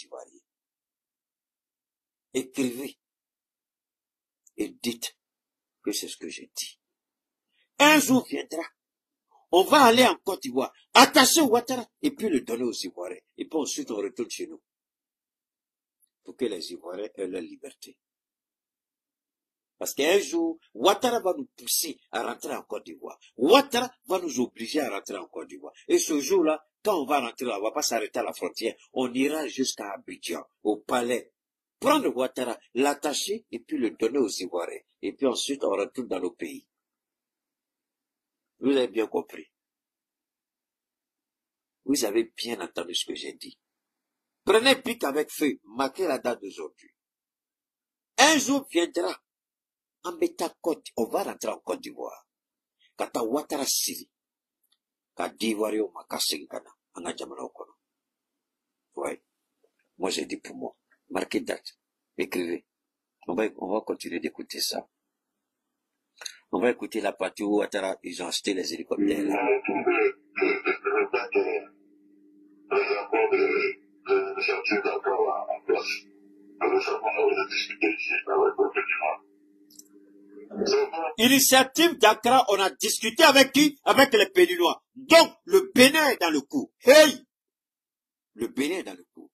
Ivoiriens. Écrivez et dites que c'est ce que j'ai dit. Un jour viendra, on va aller en Côte d'Ivoire, attacher Ouattara et puis le donner aux Ivoiriens. Et puis ensuite on retourne chez nous. Pour que les Ivoiriens aient leur liberté. Parce qu'un jour, Ouattara va nous pousser à rentrer en Côte d'Ivoire. Ouattara va nous obliger à rentrer en Côte d'Ivoire. Et ce jour-là, quand on va rentrer là, on ne va pas s'arrêter à la frontière. On ira jusqu'à Abidjan, au palais. Prendre Ouattara, l'attacher et puis le donner aux Ivoiriens. Et puis ensuite, on retourne dans nos pays. Vous avez bien compris. Vous avez bien entendu ce que j'ai dit. Prenez pic avec feu, marquez la date d'aujourd'hui. Un jour viendra, en Métacote, on va rentrer en Côte d'Ivoire. Kata Ouattara Siri, Ka d'Ivoire Makasingana, en Adjamana Okono. Ouais. Moi j'ai dit pour moi. Marquez date. Écrivez. On va continuer d'écouter ça. On va écouter la partie où Ouattara, ils ont acheté les hélicoptères là. Initiative d'Accra, on a discuté avec qui? Avec les Béninois. Donc, le Bénin est dans le coup. Hey! Le Bénin est dans le coup.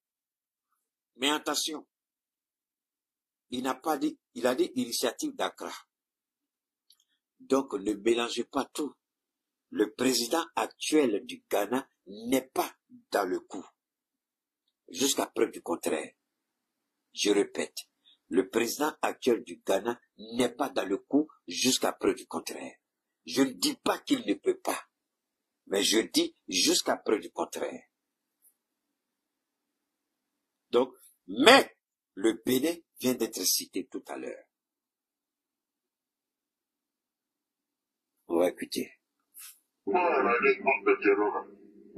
Mais attention. Il n'a pas dit, il a dit initiative d'Accra. Donc, ne mélangez pas tout. Le président actuel du Ghana n'est pas dans le coup. Jusqu'à preuve du contraire. Je répète. Le président actuel du Ghana n'est pas dans le coup jusqu'à preuve du contraire. Je ne dis pas qu'il ne peut pas, mais je dis jusqu'à preuve du contraire. Donc, mais le Bénin vient d'être cité tout à l'heure. On va écouter. Ah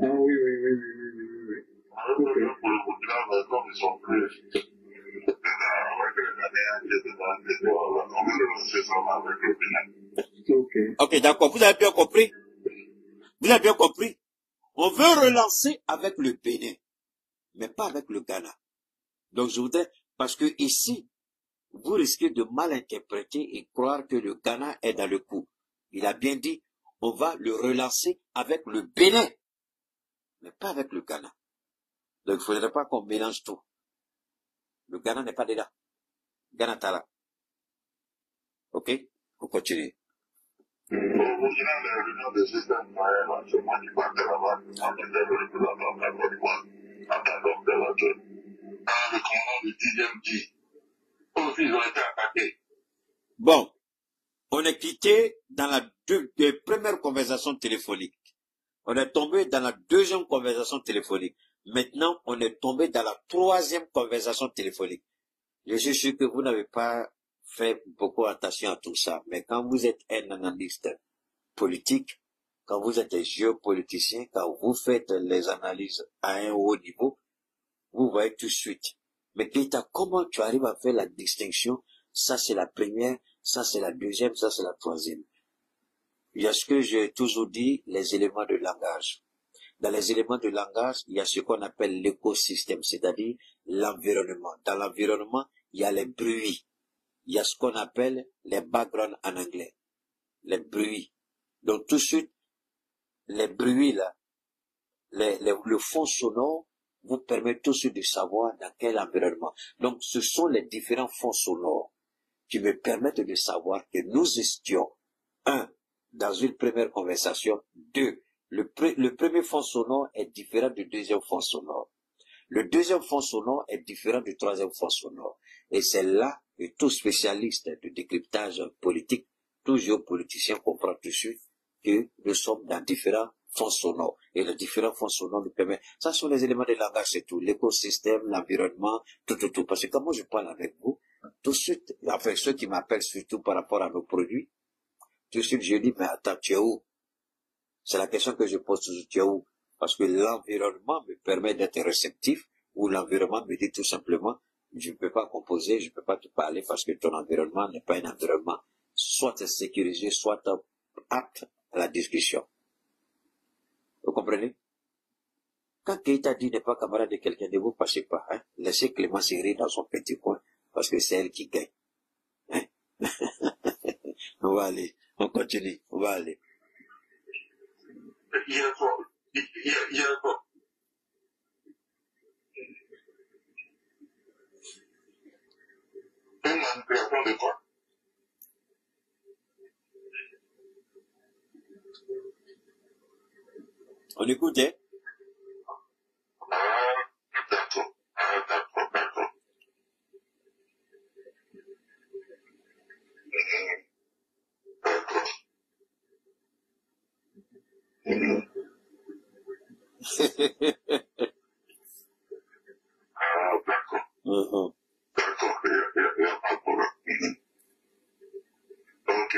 oui. Ok, d'accord. Vous avez bien compris? Vous avez bien compris? On veut relancer avec le Bénin, mais pas avec le Ghana. Donc je voudrais, parce que ici, vous risquez de mal interpréter et croire que le Ghana est dans le coup. Il a bien dit, on va le relancer avec le Bénin, mais pas avec le Ghana. Donc il ne faudrait pas qu'on mélange tout. Le Ghana n'est pas dedans. Ghana Tala. Ok? On continue. Bon, on est quitté dans la première conversation téléphonique. On est tombé dans la deuxième conversation téléphonique. Maintenant, on est tombé dans la troisième conversation téléphonique. Je suis sûr que vous n'avez pas fait beaucoup attention à tout ça. Mais quand vous êtes un analyste politique, quand vous êtes un géopoliticien, quand vous faites les analyses à un haut niveau, vous voyez tout de suite. Mais Keita, comment tu arrives à faire la distinction? Ça, c'est la première, ça, c'est la deuxième, ça, c'est la troisième. Il y a ce que j'ai toujours dit, les éléments de langage. Dans les éléments de langage, il y a ce qu'on appelle l'écosystème, c'est-à-dire l'environnement. Dans l'environnement, il y a les bruits. Il y a ce qu'on appelle les backgrounds en anglais. Les bruits. Donc tout de suite, les bruits là, le fond sonore vous permet tout de suite de savoir dans quel environnement. Donc ce sont les différents fonds sonores qui me permettent de savoir que nous étions, dans une première conversation, le premier fond sonore est différent du deuxième fond sonore. Le deuxième fond sonore est différent du troisième fond sonore. Et c'est là que tout spécialiste de décryptage politique, tout géopoliticien comprend tout de suite que nous sommes dans différents fonds sonores. Et les différents fonds sonores nous permettent, ça sont les éléments de langage, c'est tout. L'écosystème, l'environnement, tout. Parce que quand moi je parle avec vous, tout de suite, enfin ceux qui m'appellent surtout par rapport à nos produits, tout de suite je dis, mais attends, tu es où? C'est la question que je pose toujours, tu es où? Parce que l'environnement me permet d'être réceptif, ou l'environnement me dit tout simplement, je ne peux pas composer, je ne peux pas te parler parce que ton environnement n'est pas un environnement soit sécurisé, soit apte à la discussion. Vous comprenez? Quand Keïta dit n'est pas camarade de quelqu'un, ne vous fâchez pas. Hein? Laissez Clément serrer dans son petit coin, parce que c'est elle qui gagne. Hein? On va aller, on continue, on va aller. Il y a quoi? Il y a quoi? Une manipulation de quoi? On écoute, hein? D'accord. D'accord. D'accord. Uh-huh. D'accord. Il y a pas de problème. Ok.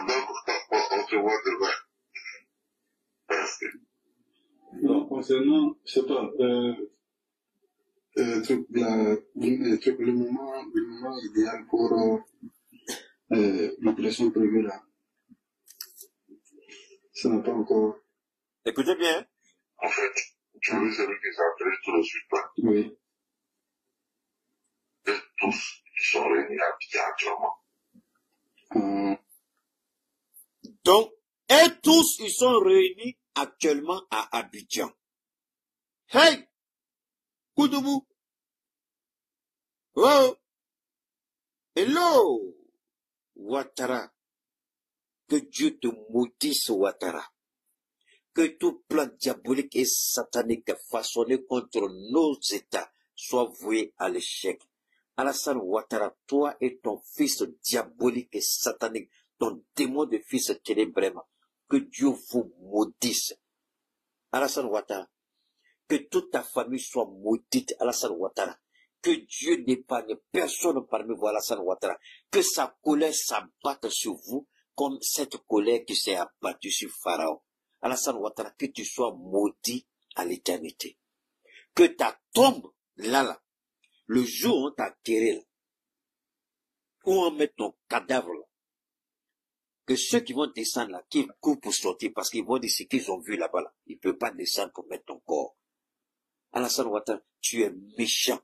Donc, on se voit demain. Merci. Non, concernant, je sais pas, le moment idéal pour l'opération prévue là, ça n'a pas encore. Écoutez bien. En fait, tu veux celui qui s'appelle tout de suite pas. Oui. Et tous, ils sont réunis à Abidjan actuellement. Donc, et tous, ils sont réunis actuellement à Abidjan. Hey! Koudoubou! Oh! Hello! Ouattara. Que Dieu te maudisse, Ouattara. Que tout plan diabolique et satanique façonné contre nos États soit voué à l'échec. Alassane Ouattara, toi et ton fils diabolique et satanique, ton démon de fils ténébrème, que Dieu vous maudisse. Alassane Ouattara, que toute ta famille soit maudite, Alassane Ouattara. Que Dieu n'épargne personne parmi vous, Alassane Ouattara. Que sa colère s'abatte sur vous comme cette colère qui s'est abattue sur Pharaon. Alassane Ouattara, que tu sois maudit à l'éternité. Que ta tombe, là, le jour où on t'a enterré, là, où on met ton cadavre, là, que ceux qui vont descendre là, qui courent pour sortir, parce qu'ils vont dire ce qu'ils ont vu là-bas, là, ils ne peuvent pas descendre pour mettre ton corps. Alassane Ouattara, tu es méchant,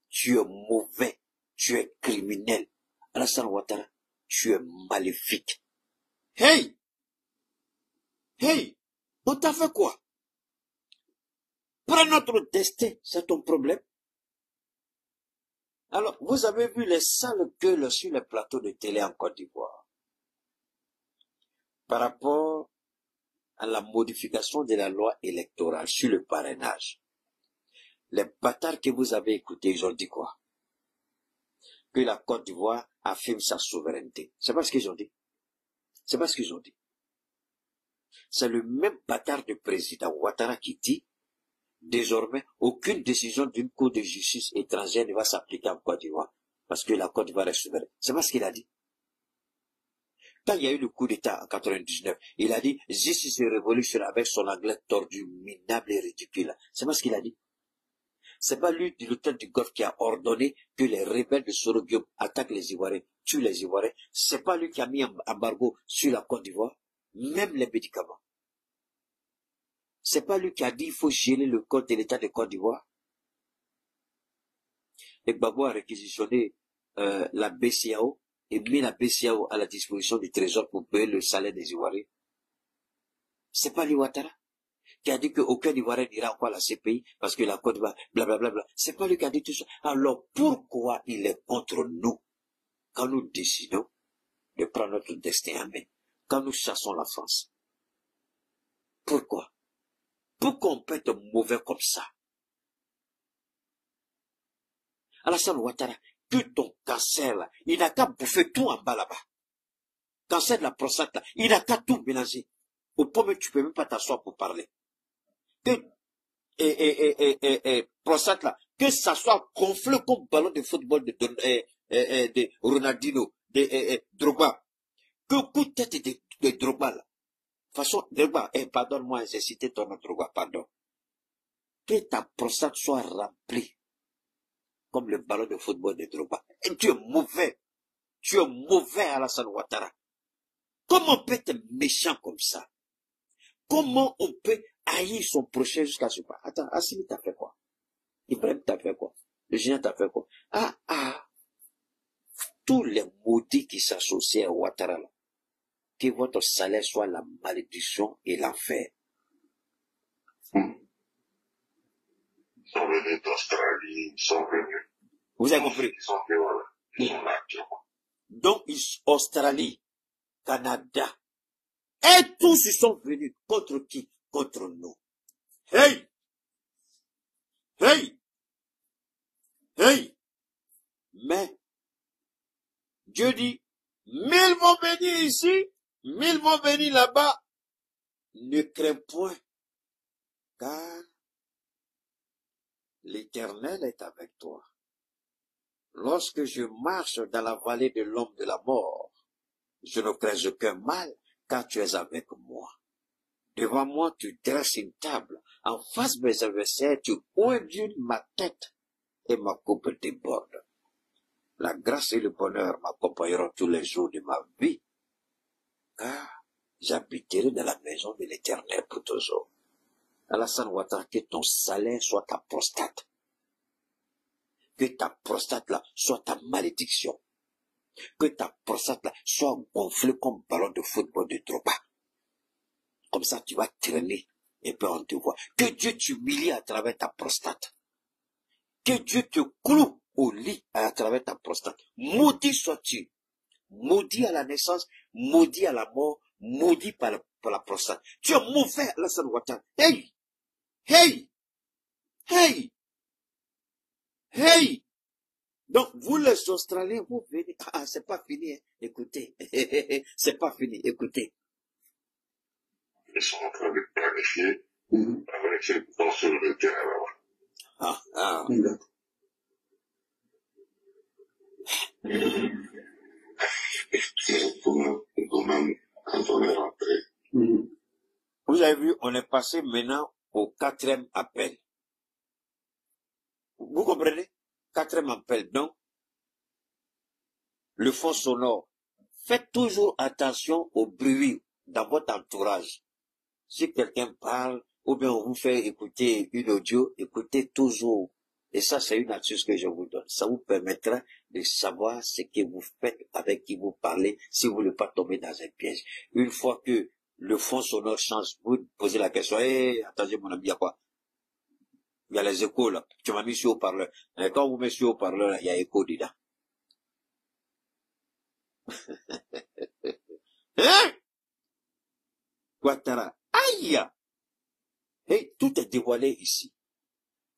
tu es mauvais, tu es criminel. Alassane Ouattara, tu es maléfique. Hey! Hey! On t'a fait quoi? Prends notre destin, c'est ton problème. Alors, vous avez vu les sales gueules sur les plateaux de télé en Côte d'Ivoire par rapport à la modification de la loi électorale sur le parrainage. Les bâtards que vous avez écoutés, ils ont dit quoi? Que la Côte d'Ivoire affirme sa souveraineté. C'est pas ce qu'ils ont dit. C'est pas ce qu'ils ont dit. C'est le même bâtard de président Ouattara qui dit désormais, aucune décision d'une cour de justice étrangère ne va s'appliquer en Côte d'Ivoire parce que la Côte d'Ivoire est souveraine. C'est pas ce qu'il a dit. Quand il y a eu le coup d'État en 99, il a dit justice et révolution avec son anglais tordu, minable et ridicule. C'est pas ce qu'il a dit. C'est pas lui, l'auteur du Golfe, qui a ordonné que les rebelles de Sorobium attaquent les Ivoiriens, tuent les Ivoiriens. C'est pas lui qui a mis un embargo sur la Côte d'Ivoire, même les médicaments. C'est pas lui qui a dit qu'il faut geler le code de l'État de Côte d'Ivoire. Et Gbagbo a réquisitionné la BCAO et mis la BCAO à la disposition du Trésor pour payer le salaire des Ivoiriens. C'est pas lui, Ouattara, qui a dit qu'aucun Ivoirien n'ira encore à la CPI parce que la Côte d'Ivoire, blablabla. C'est pas lui qui a dit tout ça. Alors pourquoi il est contre nous quand nous décidons de prendre notre destin en main, quand nous chassons la France? Pourquoi? Pourquoi on peut être mauvais comme ça? Alassane Ouattara, que ton cancer là, il n'a qu'à bouffer tout en bas là-bas. Cancer de la prostate là, il n'a qu'à tout mélanger. Au point où tu peux même pas t'asseoir pour parler. Que, prostate là, que ça soit gonflé comme ballon de football de Ronaldinho, de Drogba. Que coup de tête de Drogba là. De toute façon, Drogba, pardonne-moi, j'ai cité ton nom Drogba, pardon. Que ta prostate soit remplie comme le ballon de football de Drogba. Et tu es mauvais. Tu es mauvais, Alassane Ouattara. Comment on peut être méchant comme ça? Comment on peut haï son prochain jusqu'à ce point. Attends, Assimi t'a fait quoi? Ibrahim t'a fait quoi? Le géant t'a fait quoi? Tous les maudits qui s'associent à Ouattara, là, que votre salaire soit la malédiction et l'enfer. Ils sont venus d'Australie, ils sont venus. Vous avez compris? Ils sont venus, voilà. Ils sont là, tu vois. Donc, Australie, Canada, et tous ils sont venus contre qui? Contre nous. Hey! Hey! Hey! Mais, Dieu dit, 1000 vont venir ici, 1000 vont venir là-bas. Ne crains point, car l'Éternel est avec toi. Lorsque je marche dans la vallée de l'homme de la mort, je ne crains aucun mal, car tu es avec moi. Devant moi, tu dresses une table. En face de mes adversaires, tu ondules ma tête et ma coupe déborde. La grâce et le bonheur m'accompagneront tous les jours de ma vie, car j'habiterai dans la maison de l'Éternel pour toujours. Alassane Ouattara, que ton salaire soit ta prostate. Que ta prostate là soit ta malédiction. Que ta prostate là soit gonflée comme ballon de football de Drogba. Comme ça, tu vas traîner et puis on te voit. Que Dieu t'humilie à travers ta prostate. Que Dieu te cloue au lit à travers ta prostate. Maudit sois-tu. Maudit à la naissance, maudit à la mort, maudit par la prostate. Tu es mauvais, Alassane Ouattara. Hey! Hey! Hey! Hey! Donc, vous les Australiens, vous venez. C'est pas fini, hein. Écoutez. C'est pas fini, écoutez. Ils sont en train de planifier avec les gens sur le terrain là-bas. D'accord. Nous-mêmes, quand on est rentré, Vous avez vu, on est passé maintenant au 4e appel. Vous comprenez? 4e appel. Donc, le fond sonore. Faites toujours attention au bruit dans votre entourage. Si quelqu'un parle, ou bien on vous fait écouter une audio, écoutez toujours. Et ça, c'est une astuce que je vous donne. Ça vous permettra de savoir ce que vous faites, avec qui vous parlez, si vous ne voulez pas tomber dans un piège. Une fois que le fond sonore change, vous posez la question, attendez mon ami, il y a quoi? Il y a les échos là. Tu m'as mis sur haut-parleur. Et quand vous mettez sur haut-parleur, il y a écho dedans. Hein? Ouattara. Aïe! Et tout est dévoilé ici.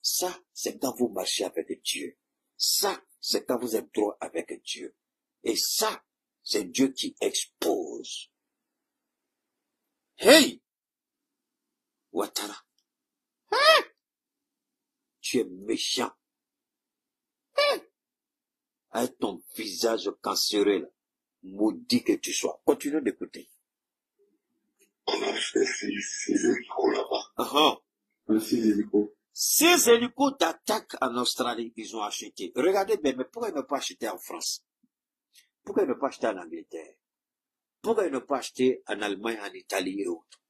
Ça, c'est quand vous marchez avec Dieu. Ça, c'est quand vous êtes droit avec Dieu. Et ça, c'est Dieu qui expose. Hey! Ouattara. Hein? Tu es méchant. Hein? Avec ton visage cancéreux, là, maudit que tu sois. Continue d'écouter. on a fait 6 hélicos là-bas. 6 hélicos. 6 hélicos d'attaque en Australie, ils ont acheté. Regardez bien, mais pourquoi ils n'ont pas acheté en France? Pourquoi ils n'ont pas acheté en Angleterre? Pourquoi ils n'ont pas acheté en Allemagne, en Italie et autres?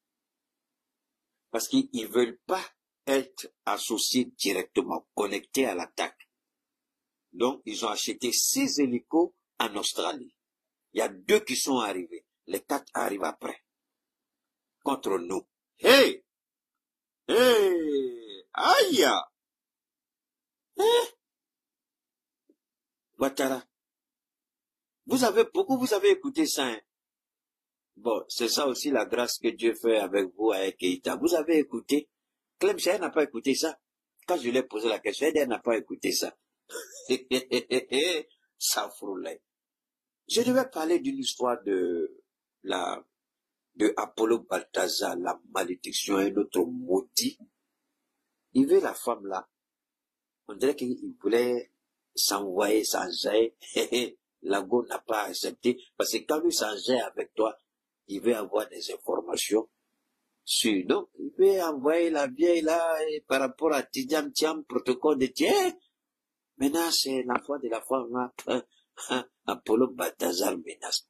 Parce qu'ils ne veulent pas être associés directement, connectés à l'attaque. Donc, ils ont acheté 6 hélicos en Australie. Il y a 2 qui sont arrivés. Les 4 arrivent après. Contre nous. Hey! Hey! Aïe! Hein? Ouattara. Vous avez écouté ça, hein? Bon, c'est ça aussi la grâce que Dieu fait avec vous, avec Keïta. Vous avez écouté. Clem Chaya n'a pas écouté ça. Quand je lui ai posé la question, elle n'a pas écouté ça. Ça frôlait. Je devais parler d'une histoire de Apollo Balthazar, la malédiction, un autre maudit. Il veut la femme là. On dirait qu'il voulait s'envoyer sans jet. Lago n'a pas accepté. Parce que quand il s'enjaille avec toi, il veut avoir des informations sur. Donc, il veut envoyer la vieille là, et par rapport à Tidjam Tiam, protocole de Dieu. Maintenant, c'est l'enfant de la femme là. Apollo Balthazar menace.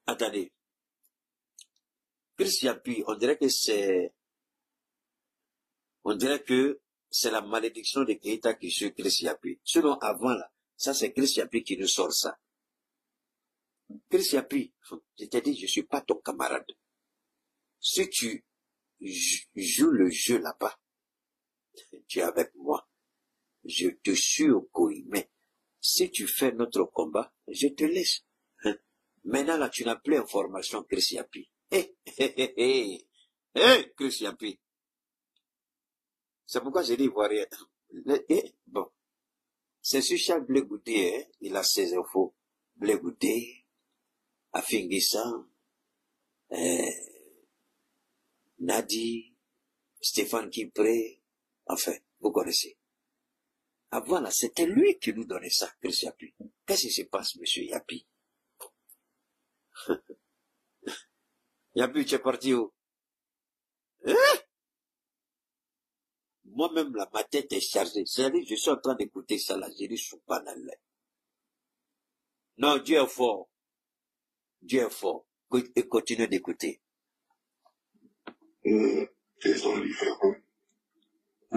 Attendez. Chris Yapi, on dirait que c'est On dirait que c'est la malédiction de Keïta qui suit Chris Yapi. Sinon, avant là, ça c'est Chris Yapi qui nous sort ça. Chris Yapi, je t'ai dit, je suis pas ton camarade. Si tu joues le jeu là-bas, tu es avec moi. Je te suis au couille, mais si tu fais notre combat, je te laisse. Maintenant là, tu n'as plus information, Chris Yapi. Chris Yapi. C'est pourquoi j'ai dit Ivoirien. Bon. C'est sur Charles Blé Goudé, hein? Il a ses infos. Blé Goudé, Afinguissa, Nadi, Stéphane Kipré, enfin, vous connaissez. Avant là, c'était lui qui nous donnait ça, Chris Yapi. Qu'est-ce qui se passe, monsieur Yapi? Yapi, tu es parti où? Moi-même, là, ma tête est chargée. C'est-à-dire, je suis en train d'écouter ça, là. J'ai dit, je suis pas dans l'air. Non, Dieu est fort. Dieu est fort. Et continue d'écouter. Ils sont différents.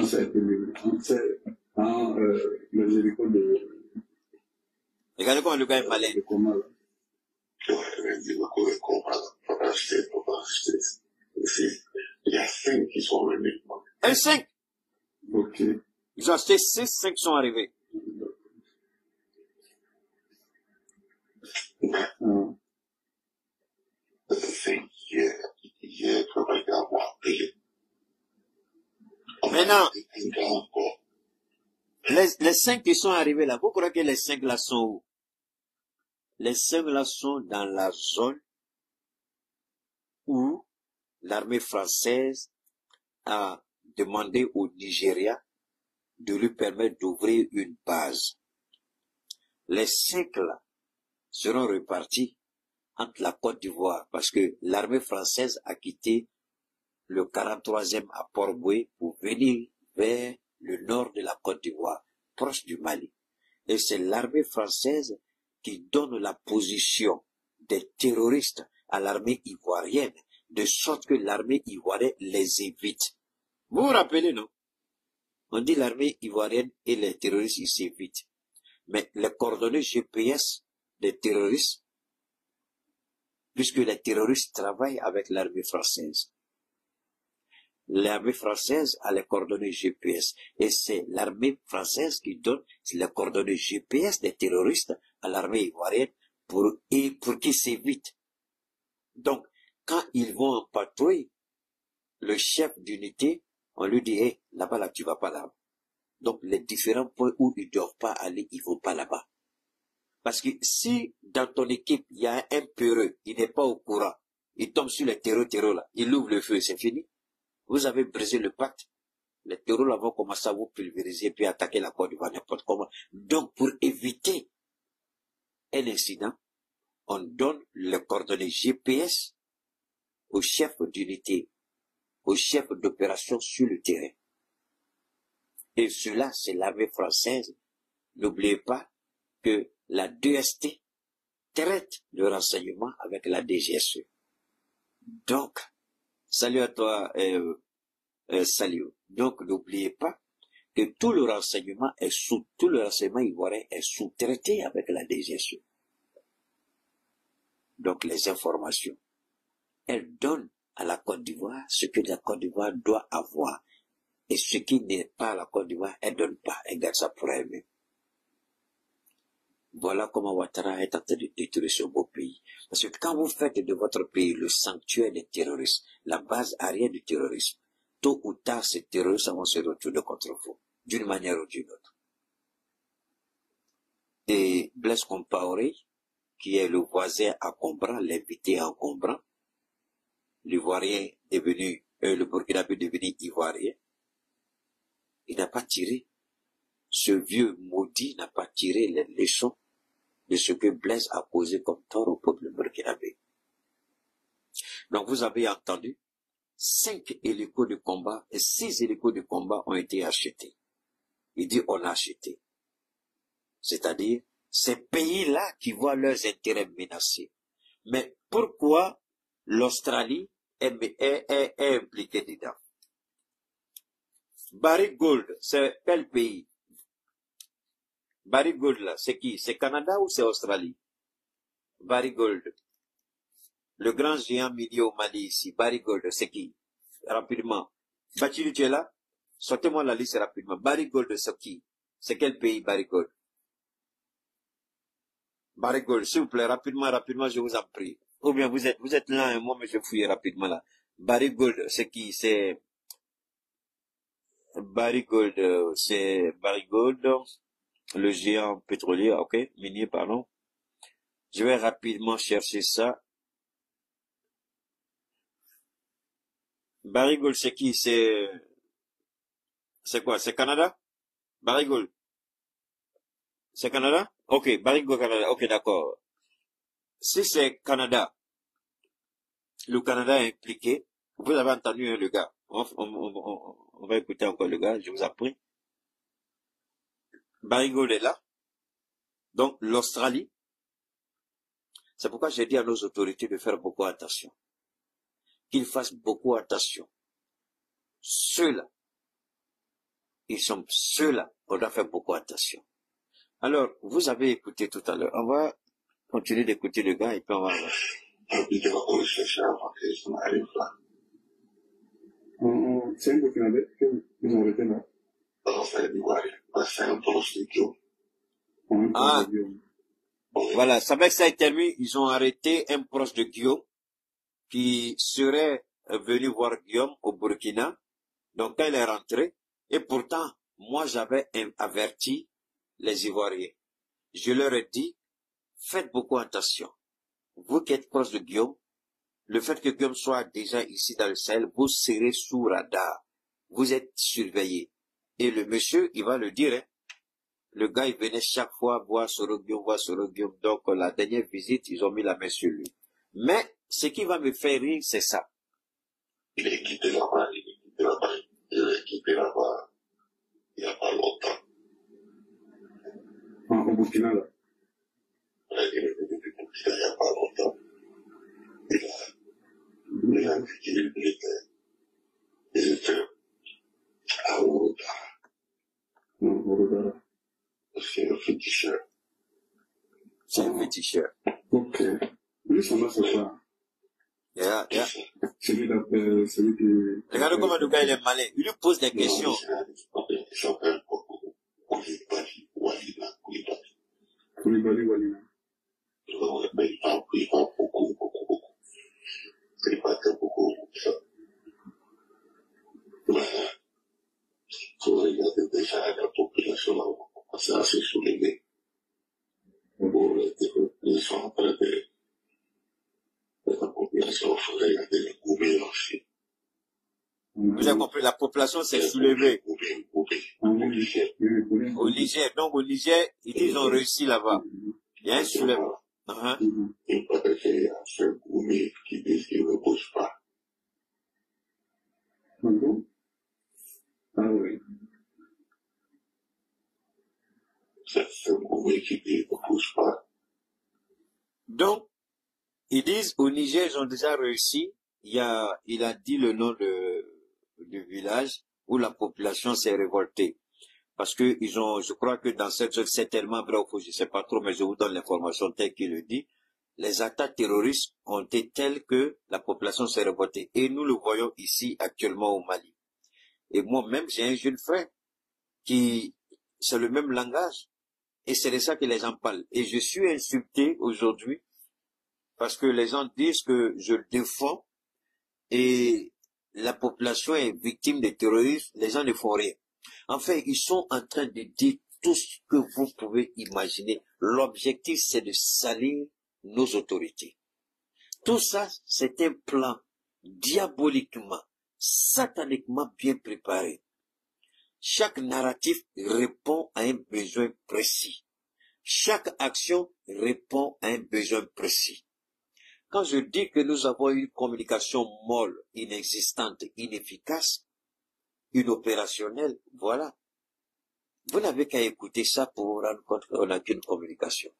C'est les hélicos de... Regardez comment le gars est malin. Comment là? Ouais, les hélicos de combat, faut pas acheter. Il y a 5 qui sont venus. Un 5. Ok. Ils ont acheté 6, 5 sont arrivés. C'est hier, quand on va avoir payé. Maintenant, les 5 qui sont arrivés là, vous croyez que les 5 là sont où? Les 5 là sont dans la zone où l'armée française a demandé au Nigeria de lui permettre d'ouvrir une base. Les 5 là seront repartis entre la Côte d'Ivoire parce que l'armée française a quitté le 43e à Port-Boué pour venir vers le nord de la Côte d'Ivoire, proche du Mali. Et c'est l'armée française qui donne la position des terroristes à l'armée ivoirienne, de sorte que l'armée ivoirienne les évite. Vous vous rappelez, non? On dit l'armée ivoirienne et les terroristes, ils s'évitent. Mais les coordonnées GPS des terroristes, puisque les terroristes travaillent avec l'armée française. L'armée française a les coordonnées GPS. Et c'est l'armée française qui donne les coordonnées GPS des terroristes à l'armée ivoirienne pour qu'ils s'évitent. Donc, quand ils vont en patrouille, le chef d'unité, on lui dit, hey, là-bas, là, tu vas pas là. Donc, les différents points où ils ne doivent pas aller, ils vont pas là-bas. Parce que si dans ton équipe, il y a un peureux, il n'est pas au courant, il tombe sur les terreaux là, il ouvre le feu, c'est fini. Vous avez brisé le pacte. Les terreaux là vont commencer à vous pulvériser puis attaquer la Côte d'Ivoire n'importe comment. Donc, pour éviter un incident, on donne les coordonnées GPS au chef d'unité, au chef d'opération sur le terrain. Et cela, c'est l'armée française. N'oubliez pas que la DST traite le renseignement avec la DGSE. Donc, salut à toi, salut. Donc, n'oubliez pas que tout le renseignement ivoirien est sous-traité avec la DGSE. Donc, les informations, elles donnent à la Côte d'Ivoire ce que la Côte d'Ivoire doit avoir. Et ce qui n'est pas à la Côte d'Ivoire, elle donne pas. Elle garde ça pour elle-même. Voilà comment Ouattara est en train de détruire ce beau pays. Parce que quand vous faites de votre pays le sanctuaire des terroristes, la base arrière du terrorisme, tôt ou tard, ces terroristes vont se retourner contre vous, d'une manière ou d'une autre. Et Blaise Compaoré, qui est le voisin à Combran, l'invité à Combran, l'Ivoirien devenu, le Burkinabé devenu Ivoirien, il n'a pas tiré, ce vieux maudit n'a pas tiré les leçons de ce que Blaise a causé comme tort au peuple burkinabé. Donc vous avez entendu, 5 hélicos de combat et 6 hélicos de combat ont été achetés. Il dit on a acheté. C'est-à-dire, ces pays-là qui voient leurs intérêts menacés. Mais pourquoi l'Australie est impliquée dedans? Barrick Gold, c'est quel pays? Barrick Gold, là, c'est qui? C'est Canada ou c'est Australie? Barrick Gold. Le grand géant minier au Mali ici, Barrick Gold, c'est qui? Rapidement. Bachili, tu es là? Sortez-moi la liste rapidement. Barrick Gold, c'est qui? C'est quel pays, Barrick Gold? Barrick Gold, s'il vous plaît, rapidement, je vous en prie. Ou bien vous êtes là, et moi, mais je fouille rapidement là. Barrick Gold, c'est qui? C'est Barrick Gold, le géant pétrolier, ok, minier, pardon. Je vais rapidement chercher ça. Barrick Gold, c'est qui? C'est quoi? C'est Canada? Barrick Gold. C'est Canada? Ok, Barrick Gold Canada. Ok, d'accord. Si c'est Canada, le Canada est impliqué. Vous avez entendu le gars. On va écouter encore le gars, je vous en prie. Barrick Gold est là. Donc, l'Australie. C'est pourquoi j'ai dit à nos autorités de faire beaucoup attention. Qu'ils fassent beaucoup attention. Ceux-là, ils sont ceux-là, on doit faire beaucoup attention. Alors, vous avez écouté tout à l'heure. On va continuer d'écouter le gars et puis on va voir. C'est un Burkinabé que vous avez été là. Ah, voilà, ça va que ça est terminé. Ils ont arrêté un proche de Guillaume qui serait venu voir Guillaume au Burkina. Donc, quand il est rentré, et pourtant, moi, j'avais averti les Ivoiriens. Je leur ai dit, faites beaucoup attention. Vous qui êtes proche de Guillaume, le fait que Guillaume soit déjà ici dans le Sahel, vous serez sous radar. Vous êtes surveillés. Et le monsieur, il va le dire, hein. Le gars, il venait chaque fois voir Soro Guillaume. Donc, la dernière visite, ils ont mis la main sur lui. Mais, ce qui va me faire rire, c'est ça. Il est quitté là-bas, il n'y a pas longtemps. Au Burkina, là. Il est venu du Burkina il n'y a pas longtemps. Il a dit qu'il était à Ouroudara. C'est un féticheur. C'est un féticheur. Ok. Lui, son nom, c'est quoi? Yeah. Celui qui... Regardez comment le gars, il est malin. Il lui pose des questions. Il s'appelle Koulibaly Walina. Mais il parle beaucoup. Il parle beaucoup. Mais, faut regarder déjà la population là, c'est assez soulevé. Bon, ils sont en train de la population, il faut regarder les Goubé aussi. Vous avez compris, la population s'est soulevée. Au Niger, donc au Niger, ils ont réussi là-bas. Il y a un soulèvement. Il paraît qu'il y a un Goubé qui dit qu'il ne bouge pas. Ah oui. C'est un Goubé qui dit qu'il ne bouge pas. Donc, ils disent au Niger, ils ont déjà réussi. Il a dit le nom du village où la population s'est révoltée. Parce que je crois que dans cette zone, c'est tellement vrai, je ne sais pas trop, mais je vous donne l'information telle qu'il le dit. Les attaques terroristes ont été telles que la population s'est révoltée. Et nous le voyons ici, actuellement, au Mali. Et moi-même, j'ai un jeune frère c'est le même langage. Et c'est de ça que les gens parlent. Et je suis insulté aujourd'hui parce que les gens disent que je le défends et la population est victime de terrorisme, les gens ne font rien. En fait, ils sont en train de dire tout ce que vous pouvez imaginer. L'objectif, c'est de salir nos autorités. Tout ça, c'est un plan diaboliquement, sataniquement bien préparé. Chaque narratif répond à un besoin précis. Chaque action répond à un besoin précis. Quand je dis que nous avons une communication molle, inexistante, inefficace, inopérationnelle, voilà. Vous n'avez qu'à écouter ça pour vous rendre compte qu'on n'a qu'une communication.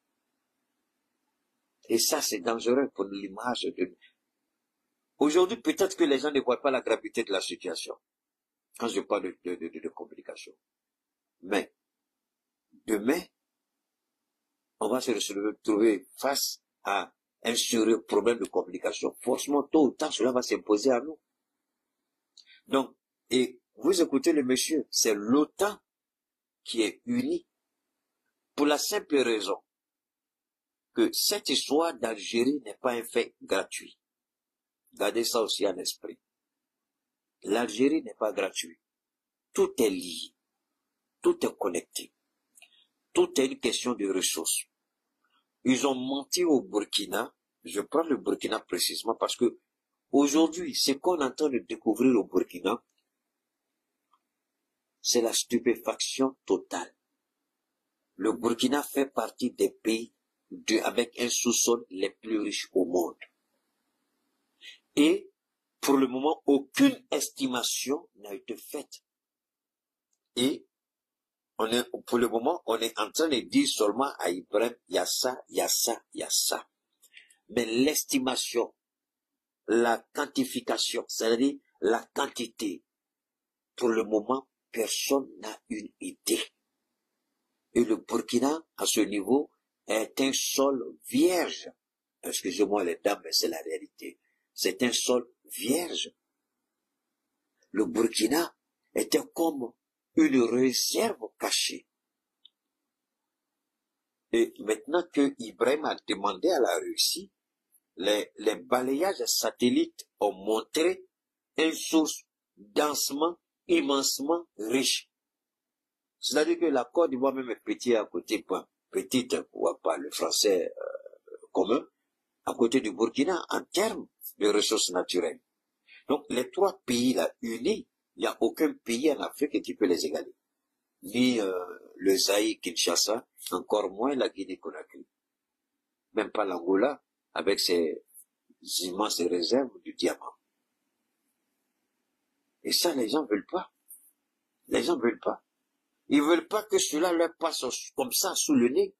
Et ça, c'est dangereux pour l'image de... Aujourd'hui, peut-être que les gens ne voient pas la gravité de la situation. quand je parle de communication. Mais, demain, on va se retrouver face à un sérieux problème de communication. Forcément, tôt ou tard, cela va s'imposer à nous. Donc, et vous écoutez le monsieur, c'est l'OTAN qui est uni pour la simple raison que cette histoire d'Algérie n'est pas un fait gratuit. Gardez ça aussi en esprit. L'Algérie n'est pas gratuit. Tout est lié. Tout est connecté. Tout est une question de ressources. Ils ont menti au Burkina. Je prends le Burkina précisément parce que aujourd'hui, ce qu'on est en train de découvrir au Burkina, c'est la stupéfaction totale. Le Burkina fait partie des pays avec un sous-sol les plus riches au monde. Et pour le moment, aucune estimation n'a été faite. Et pour le moment, on est en train de dire seulement à Ibrahim, il y a ça, il y a ça, il y a ça. Mais l'estimation, la quantification, c'est-à-dire la quantité, pour le moment, personne n'a une idée. Et le Burkina, à ce niveau, est un sol vierge. Excusez-moi les dames, mais c'est la réalité. C'est un sol vierge. Le Burkina était comme une réserve cachée. Et maintenant que Ibrahim a demandé à la Russie, les balayages satellites ont montré une source densement, immensement riche. C'est-à-dire que la Côte d'Ivoire même est petite à côté, petite, on voit pas le français commun, à côté du Burkina en termes de ressources naturelles. Donc les trois pays là unis, il n'y a aucun pays en Afrique qui peut les égaler. Ni le Zaïre, Kinshasa, encore moins la Guinée-Conakry. Même pas l'Angola, avec ses immenses réserves du diamant. Et ça, les gens veulent pas. Les gens veulent pas. Ils veulent pas que cela leur passe comme ça sous le nez.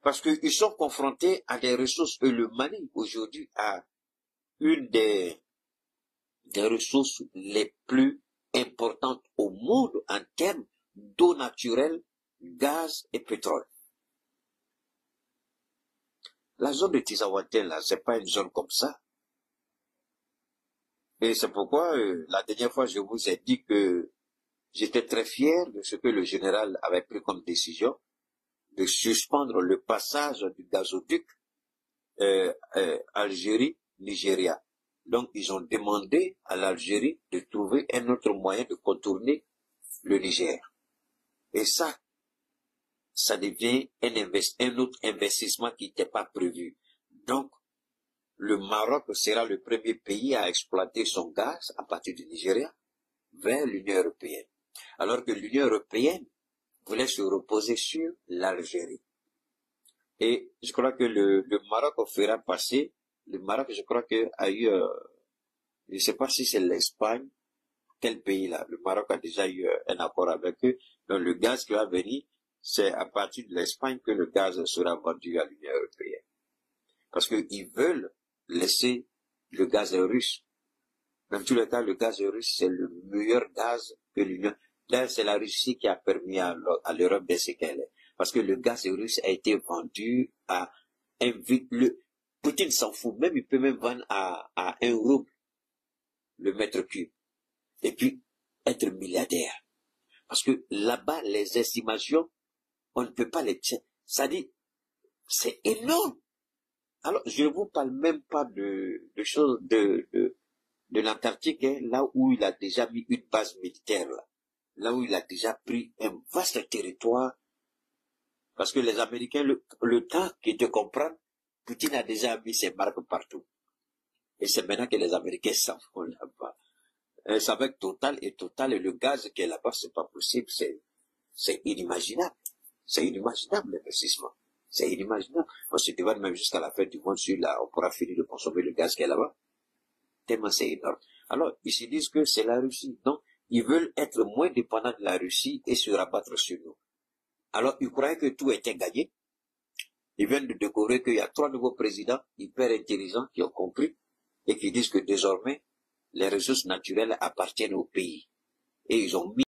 Parce qu'ils sont confrontés à des ressources. Et le Mali, aujourd'hui, a une des ressources les plus importantes au monde en termes d'eau naturelle, gaz et pétrole. La zone de Tizawanten, là, c'est pas une zone comme ça. Et c'est pourquoi, la dernière fois, je vous ai dit que j'étais très fier de ce que le général avait pris comme décision de suspendre le passage du gazoduc Algérie-Nigeria. Donc, ils ont demandé à l'Algérie de trouver un autre moyen de contourner le Niger. Et ça devient un autre investissement qui n'était pas prévu. Donc, le Maroc sera le premier pays à exploiter son gaz à partir du Nigeria vers l'Union européenne. Alors que l'Union européenne voulait se reposer sur l'Algérie. Et je crois que le Maroc fera passer, le Maroc, je crois que a eu, je ne sais pas si c'est l'Espagne, quel pays là, le Maroc a déjà eu un accord avec eux. Donc le gaz qui va venir, c'est à partir de l'Espagne que le gaz sera vendu à l'Union européenne. Parce qu'ils veulent laisser le gaz russe. Dans tous les cas, le gaz russe, c'est le meilleur gaz que l'Union. Là, c'est la Russie qui a permis à l'Europe d'être ce qu'elle est. Parce que le gaz russe a été vendu à Poutine s'en fout. Même, il peut même vendre à 1 rouble le mètre cube. Et puis, être milliardaire. Parce que là-bas, les estimations, on ne peut pas les tirer. Ça dit, c'est énorme. Alors, je ne vous parle même pas de choses de l'Antarctique, hein, là où il a déjà mis une base militaire, là où il a déjà pris un vaste territoire. Parce que les Américains, le temps qu'ils te comprennent, Poutine a déjà mis ses marques partout. Et c'est maintenant que les Américains s'en vont là-bas. C'est avec Total, et le gaz qui est là-bas, c'est pas possible, c'est inimaginable. C'est inimaginable, l'investissement. C'est inimaginable. On se demande même jusqu'à la fin du monde si là, on pourra finir de consommer le gaz qui est là-bas. Tellement c'est énorme. Alors, ils se disent que c'est la Russie. Donc, ils veulent être moins dépendants de la Russie et se rabattre sur nous. Alors, ils croyaient que tout était gagné. Ils viennent de découvrir qu'il y a 3 nouveaux présidents hyper intelligents qui ont compris et qui disent que désormais, les ressources naturelles appartiennent au pays. et ils ont mis